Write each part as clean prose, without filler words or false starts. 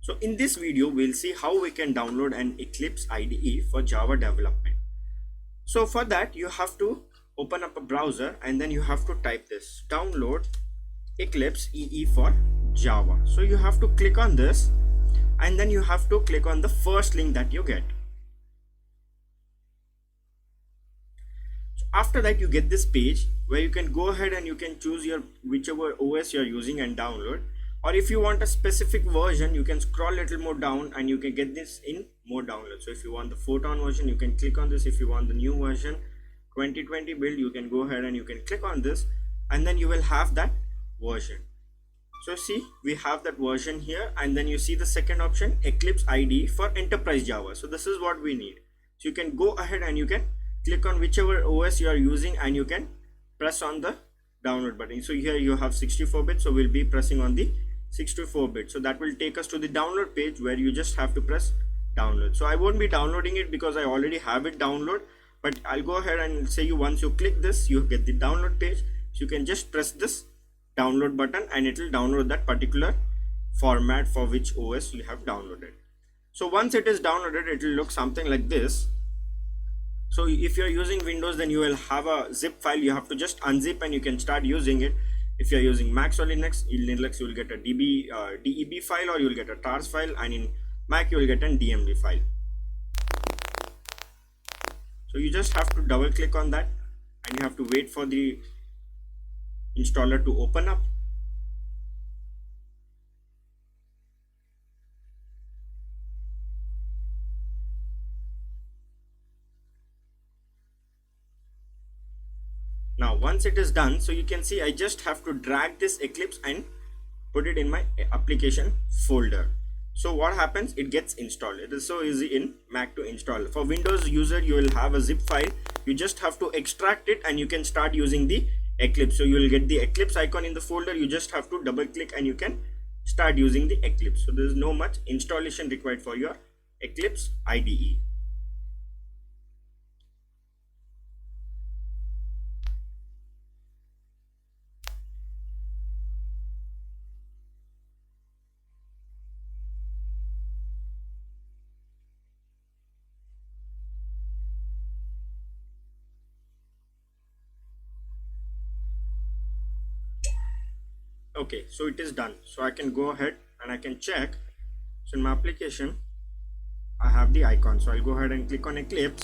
So in this video, we'll see how we can download an Eclipse IDE for Java development. So for that, you have to open up a browser and then you have to type this, download Eclipse EE for Java. So you have to click on this and then you have to click on the first link that you get. So after that, you get this page where you can go ahead and you can choose your whichever OS you're using and download. Or if you want a specific version, you can scroll a little more down and you can get this in more downloads. So if you want the Photon version, you can click on this. If you want the new version 2020 build, you can go ahead and you can click on this and then you will have that version. So see, we have that version here, and then you see the second option, Eclipse IDE for Enterprise Java. So this is what we need. So you can go ahead and you can click on whichever OS you are using and you can press on the download button. So here you have 64-bit, so we'll be pressing on the 64-bit. So that will take us to the download page where you just have to press download. So I won't be downloading it because I already have it download, but I'll go ahead and say you once you click this, you get the download page. So you can just press this download button and it will download that particular format for which OS you have downloaded. So once it is downloaded, it will look something like this. So if you're using Windows, then you will have a zip file. You have to just unzip and you can start using it. If you're using Mac or Linux, you will get a DEB file or you will get a TARS file, and in Mac you will get an DMD file. So you just have to double click on that and you have to wait for the installer to open up. Now once it is done, so you can see I just have to drag this Eclipse and put it in my application folder. So what happens, it gets installed. It is so easy in Mac to install. For Windows user, you will have a zip file. You just have to extract it and you can start using the Eclipse. So you will get the Eclipse icon in the folder. You just have to double click and you can start using the Eclipse. So there is no much installation required for your Eclipse IDE. Okay, so it is done. So I can go ahead and I can check. So in my application, I have the icon. So I'll go ahead and click on Eclipse.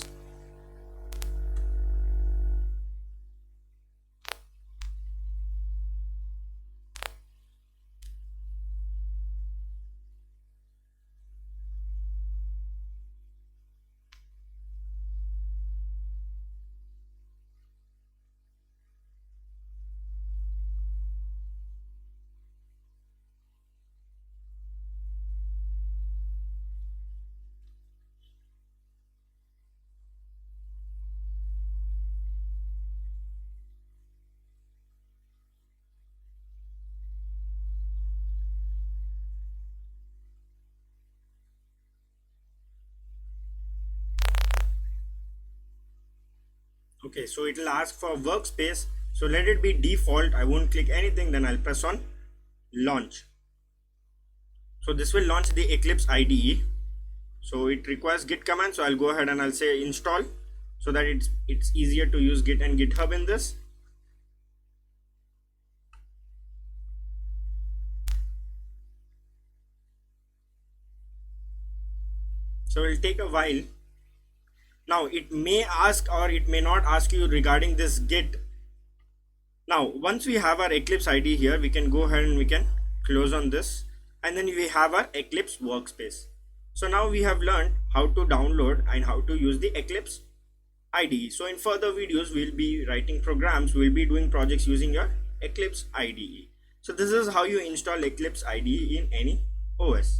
Okay, so it will ask for workspace. So let it be default. I won't click anything. Then I'll press on launch. So this will launch the Eclipse IDE. So it requires git command. So I'll go ahead and I'll say install so that it's easier to use Git and GitHub in this. So it will take a while. Now it may ask or it may not ask you regarding this Git. Now once we have our Eclipse IDE here, we can go ahead and we can close on this, and then we have our Eclipse workspace. So now we have learned how to download and how to use the Eclipse IDE. So in further videos, we'll be writing programs, we'll be doing projects using your Eclipse IDE. So this is how you install Eclipse IDE in any OS.